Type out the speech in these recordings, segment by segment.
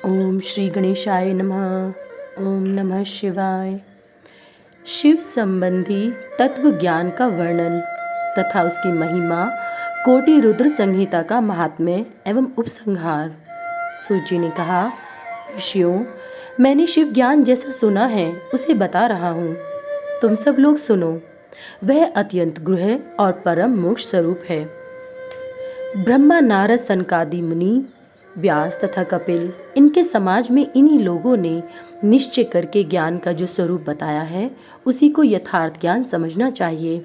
ओम श्री गणेशाय नमः। ओम नमः शिवाय। शिव संबंधी तत्व ज्ञान का वर्णन तथा उसकी महिमा, कोटि रुद्र संहिता का महात्म्य एवं उपसंहार। सूत जी ने कहा, ऋषियों, मैंने शिव ज्ञान जैसा सुना है उसे बता रहा हूँ, तुम सब लोग सुनो। वह अत्यंत गूढ़ और परम मोक्ष स्वरूप है। ब्रह्मा, नारद, सनकादि मुनि, व्यास तथा कपिल, इनके समाज में इन्हीं लोगों ने निश्चय करके ज्ञान का जो स्वरूप बताया है उसी को यथार्थ ज्ञान समझना चाहिए।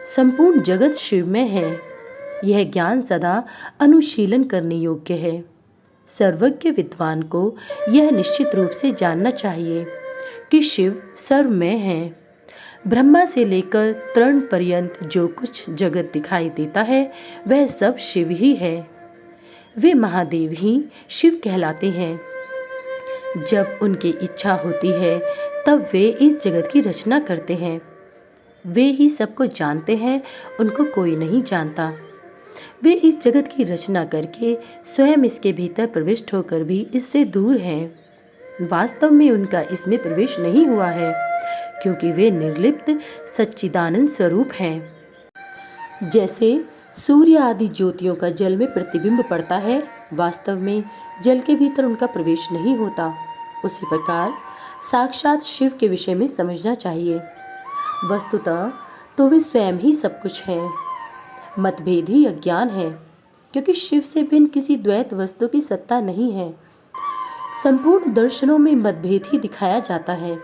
संपूर्ण जगत शिवमय है। यह ज्ञान सदा अनुशीलन करने योग्य है। सर्वज्ञ विद्वान को यह निश्चित रूप से जानना चाहिए कि शिव सर्वमय है। ब्रह्मा से लेकर तृण पर्यंत जो कुछ जगत दिखाई देता है वह सब शिव ही है। वे महादेव ही शिव कहलाते हैं। जब उनकी इच्छा होती है तब वे इस जगत की रचना करते हैं। वे ही सबको जानते हैं, उनको कोई नहीं जानता। वे इस जगत की रचना करके स्वयं इसके भीतर प्रविष्ट होकर भी इससे दूर हैं। वास्तव में उनका इसमें प्रवेश नहीं हुआ है, क्योंकि वे निर्लिप्त सच्चिदानंद स्वरूप हैं। जैसे सूर्य आदि ज्योतियों का जल में प्रतिबिंब पड़ता है, वास्तव में जल के भीतर उनका प्रवेश नहीं होता, उसी प्रकार साक्षात शिव के विषय में समझना चाहिए। वस्तुतः तो वे स्वयं ही सब कुछ हैं। मतभेद ही अज्ञान है, क्योंकि शिव से भिन्न किसी द्वैत वस्तु की सत्ता नहीं है। संपूर्ण दर्शनों में मतभेद ही दिखाया जाता है,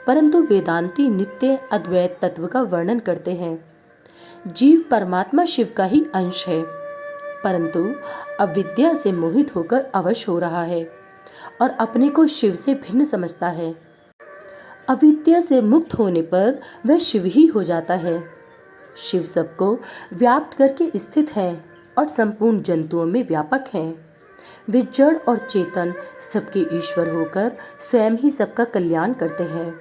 परंतु वेदांती नित्य अद्वैत तत्व का वर्णन करते हैं। जीव परमात्मा शिव का ही अंश है, परंतु अविद्या से मोहित होकर अवश हो रहा है और अपने को शिव से भिन्न समझता है। अविद्या से मुक्त होने पर वह शिव ही हो जाता है। शिव सबको व्याप्त करके स्थित है और संपूर्ण जंतुओं में व्यापक है। वे जड़ और चेतन सबके ईश्वर होकर स्वयं ही सबका कल्याण करते हैं।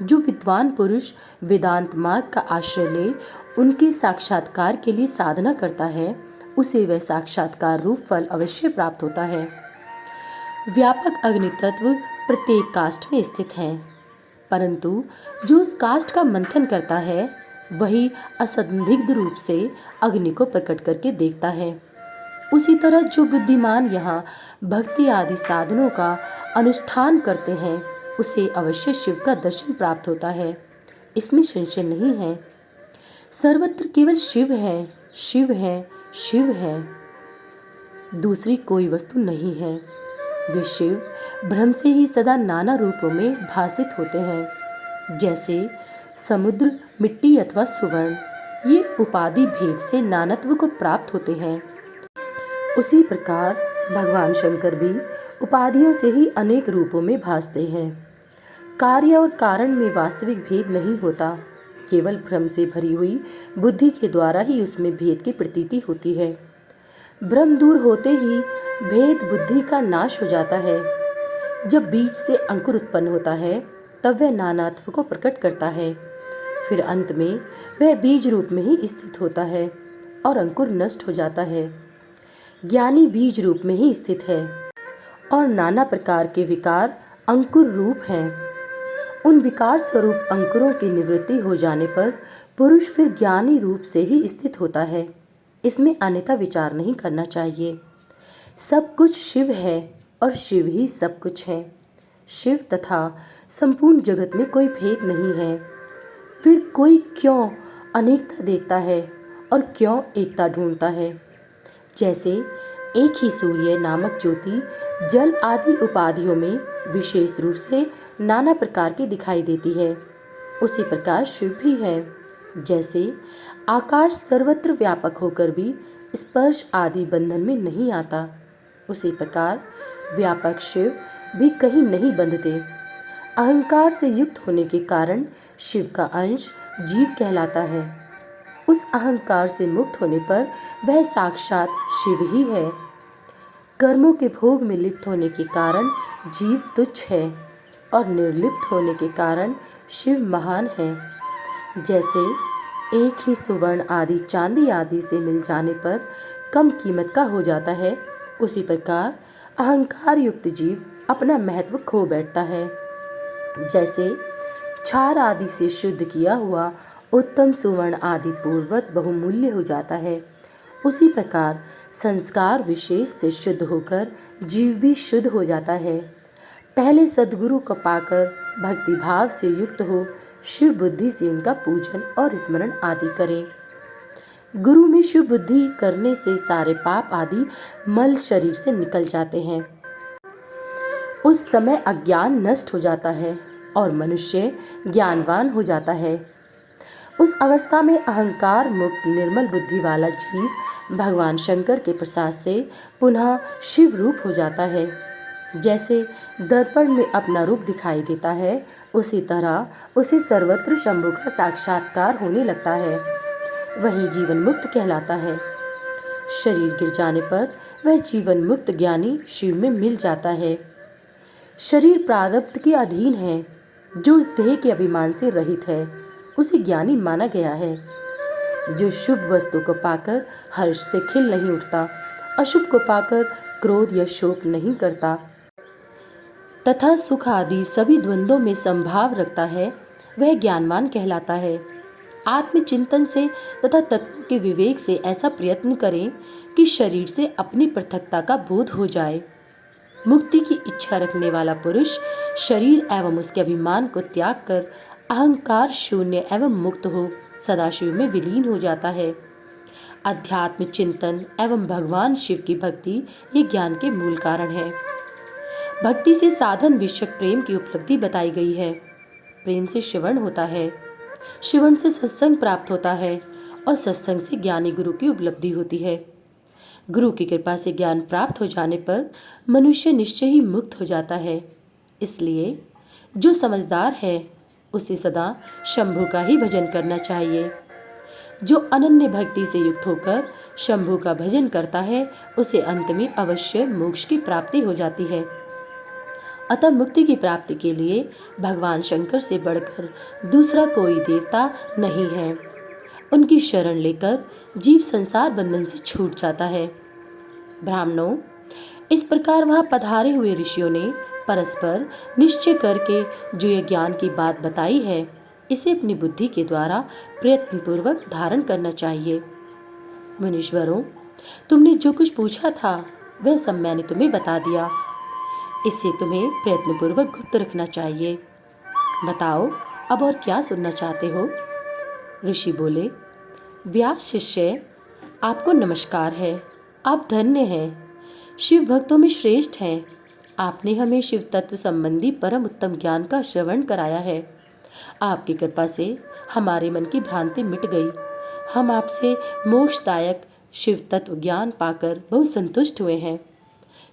जो विद्वान पुरुष वेदांत मार्ग का आश्रय ले उनके साक्षात्कार के लिए साधना करता है, उसे वह साक्षात्कार रूप फल अवश्य प्राप्त होता है। व्यापक अग्नि तत्व प्रत्येक काष्ठ में स्थित है, परंतु जो उस काष्ठ का मंथन करता है वही असंदिग्ध रूप से अग्नि को प्रकट करके देखता है। उसी तरह जो बुद्धिमान यहाँ भक्ति आदि साधनों का अनुष्ठान करते हैं उसे अवश्य शिव का दर्शन प्राप्त होता है, इसमें संशय नहीं है। सर्वत्र केवल शिव है, शिव है, शिव है, दूसरी कोई वस्तु नहीं है। वे शिव ब्रह्म से ही सदा नाना रूपों में भासित होते हैं। जैसे समुद्र, मिट्टी अथवा सुवर्ण, ये उपाधि भेद से नानत्व को प्राप्त होते हैं, उसी प्रकार भगवान शंकर भी उपाधियों से ही अनेक रूपों में भासते हैं। कार्य और कारण में वास्तविक भेद नहीं होता, केवल भ्रम से भरी हुई बुद्धि के द्वारा ही उसमें भेद की प्रतीति होती है। भ्रम दूर होते ही भेद बुद्धि का नाश हो जाता है। जब बीज से अंकुर उत्पन्न होता है तब वह नानात्व को प्रकट करता है, फिर अंत में वह बीज रूप में ही स्थित होता है और अंकुर नष्ट हो जाता है। ज्ञानी बीज रूप में ही स्थित है और नाना प्रकार के विकार अंकुर रूप हैं। उन विकार स्वरूप अंकुरों की निवृत्ति हो जाने पर पुरुष फिर ज्ञानी रूप से ही स्थित होता है। इसमें अन्यथा विचार नहीं करना चाहिए। सब कुछ शिव है और शिव ही सब कुछ है। शिव तथा संपूर्ण जगत में कोई भेद नहीं है। फिर कोई क्यों अनेकता देखता है और क्यों एकता ढूंढता है? जैसे एक ही सूर्य नामक ज्योति जल आदि उपाधियों में विशेष रूप से नाना प्रकार की दिखाई देती है, उसी प्रकार शिव भी है। जैसे आकाश सर्वत्र व्यापक होकर भी स्पर्श आदि बंधन में नहीं आता, उसी प्रकार व्यापक शिव भी कहीं नहीं बंधते। अहंकार से युक्त होने के कारण शिव का अंश जीव कहलाता है। उस अहंकार से मुक्त होने पर वह साक्षात शिव ही है। कर्मों के भोग में लिप्त होने के कारण जीव तुच्छ है और निर्लिप्त होने के कारण शिव महान है। जैसे एक ही सुवर्ण आदि चांदी आदि से मिल जाने पर कम कीमत का हो जाता है, उसी प्रकार अहंकार युक्त जीव अपना महत्व खो बैठता है। जैसे क्षार आदि से शुद्ध किया हुआ उत्तम सुवर्ण आदि पूर्वत बहुमूल्य हो जाता है, उसी प्रकार संस्कार विशेष से शुद्ध होकर जीव भी शुद्ध हो जाता है। पहले सद्गुरु को पाकर भक्ति भाव से युक्त हो शिव बुद्धि से उनका पूजन और स्मरण आदि करें। गुरु में शिव बुद्धि करने से सारे पाप आदि मल शरीर से निकल जाते हैं। उस समय अज्ञान नष्ट हो जाता है और मनुष्य ज्ञानवान हो जाता है। उस अवस्था में अहंकार मुक्त निर्मल बुद्धि वाला जीव भगवान शंकर के प्रसाद से पुनः शिव रूप हो जाता है। जैसे दर्पण में अपना रूप दिखाई देता है, उसी तरह उसे सर्वत्र शंभु का साक्षात्कार होने लगता है। वही जीवन मुक्त कहलाता है। शरीर गिर जाने पर वह जीवन मुक्त ज्ञानी शिव में मिल जाता है। शरीर प्रारब्ध के अधीन है। जो उस देह के अभिमान से रहित है उसे ज्ञानी माना गया है। जो शुभ वस्तु को पाकर हर्ष से खिल नहीं उठता, अशुभ को पाकर क्रोध या शोक नहीं करता तथा सुख आदि सभी द्वंद्वों में संभाव रखता है, वह ज्ञानवान कहलाता है। आत्मचिंतन से तथा तत्व के विवेक से ऐसा प्रयत्न करें कि शरीर से अपनी पृथकता का बोध हो जाए। मुक्ति की इच्छा रखने वाला पुरुष शरीर एवं उसके अभिमान को त्याग कर अहंकार शून्य एवं मुक्त हो सदाशिव में विलीन हो जाता है। अध्यात्म चिंतन एवं भगवान शिव की भक्ति ये ज्ञान के मूल कारण है। भक्ति से साधन विषयक प्रेम की उपलब्धि बताई गई है। प्रेम से श्रवण होता है, श्रवण से सत्संग प्राप्त होता है और सत्संग से ज्ञानी गुरु की उपलब्धि होती है। गुरु की कृपा से ज्ञान प्राप्त हो जाने पर मनुष्य निश्चय ही मुक्त हो जाता है। इसलिए जो समझदार है उसे सदा शंभु का ही भजन करना चाहिए। जो अनन्य भक्ति से युक्त होकर शंभु का भजन करता है उसे अंत में अवश्य मोक्ष की प्राप्ति हो जाती है। अतः मुक्ति की प्राप्ति के लिए भगवान शंकर से बढ़कर दूसरा कोई देवता नहीं है। उनकी शरण लेकर जीव संसार बंधन से छूट जाता है। ब्राह्मणों, इस प्रकार वहां पधारे हुए ऋषियों ने परस्पर निश्चय करके जो ये ज्ञान की बात बताई है, इसे अपनी बुद्धि के द्वारा प्रयत्न पूर्वक धारण करना चाहिए। मुनीश्वरों, तुमने जो कुछ पूछा था वह सब मैंने तुम्हें बता दिया। इसे तुम्हें प्रयत्न पूर्वक गुप्त रखना चाहिए। बताओ अब और क्या सुनना चाहते हो? ऋषि बोले, व्यास शिष्य, आपको नमस्कार है। आप धन्य हैं, शिव भक्तों में श्रेष्ठ हैं। आपने हमें शिव तत्व संबंधी परम उत्तम ज्ञान का श्रवण कराया है। आपकी कृपा से हमारे मन की भ्रांति मिट गई। हम आपसे मोक्षदायक शिव तत्व ज्ञान पाकर बहुत संतुष्ट हुए हैं।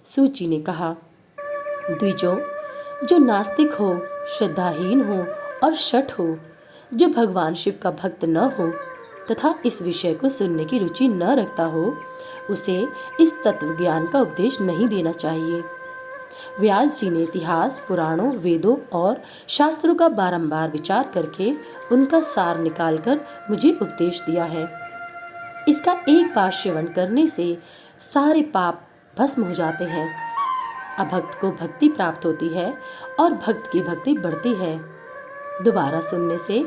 सूची ने कहा, द्विजों, जो नास्तिक हो, श्रद्धाहीन हो और शठ हो, जो भगवान शिव का भक्त न हो तथा इस विषय को सुनने की रुचि न रखता हो, उसे इस तत्व ज्ञान का उपदेश नहीं देना चाहिए। व्यास जी ने इतिहास, पुराणों, वेदों और शास्त्रों का बारंबार विचार करके उनका सार निकालकर मुझे उपदेश दिया है। इसका एक बार श्रवण करने से सारे पाप भस्म हो जाते हैं। अभक्त को भक्ति प्राप्त होती है और भक्त की भक्ति बढ़ती है। दोबारा सुनने से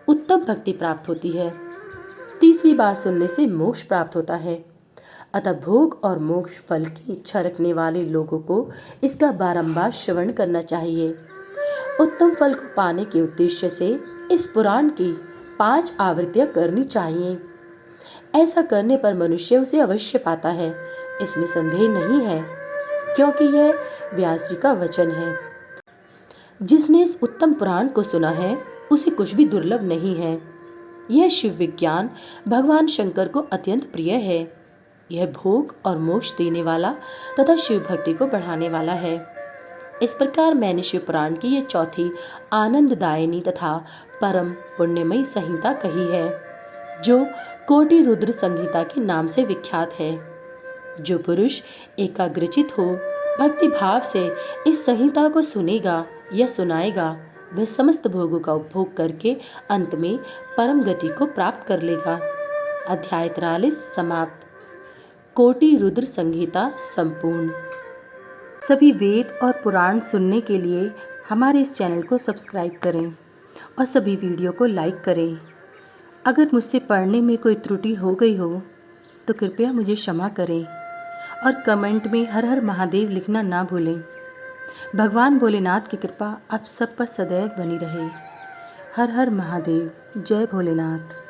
उत्तम भक्ति प्राप्त होती है। तीसरी बार सुनने से मोक्ष प्राप्त होता है। अतः भोग और मोक्ष फल की इच्छा रखने वाले लोगों को इसका बारंबार श्रवण करना चाहिए। उत्तम फल को पाने के उद्देश्य से इस पुराण की 5 आवृत्तियां करनी चाहिए। ऐसा करने पर मनुष्य उसे अवश्य पाता है, इसमें संदेह नहीं है, क्योंकि यह व्यास जी का वचन है। जिसने इस उत्तम पुराण को सुना है उसे कुछ भी दुर्लभ नहीं है। यह शिव विज्ञान भगवान शंकर को अत्यंत प्रिय है। यह भोग और मोक्ष देने वाला तथा शिव भक्ति को बढ़ाने वाला है। इस प्रकार मैंने शिव पुराण की यह चौथी आनंददायिनी तथा परम पुण्यमयी संहिता कही है, जो कोटि रुद्र संहिता के नाम से विख्यात है। जो पुरुष एकाग्रचित हो भक्ति भाव से इस संहिता को सुनेगा या सुनाएगा, वह समस्त भोगों का उपभोग करके अंत में परम गति को प्राप्त कर लेगा। अध्याय 43 समाप्त। कोटि रुद्र संहिता संपूर्ण। सभी वेद और पुराण सुनने के लिए हमारे इस चैनल को सब्सक्राइब करें और सभी वीडियो को लाइक करें। अगर मुझसे पढ़ने में कोई त्रुटि हो गई हो तो कृपया मुझे क्षमा करें और कमेंट में हर हर महादेव लिखना ना भूलें। भगवान भोलेनाथ की कृपा आप सब पर सदैव बनी रहे। हर हर महादेव। जय भोलेनाथ।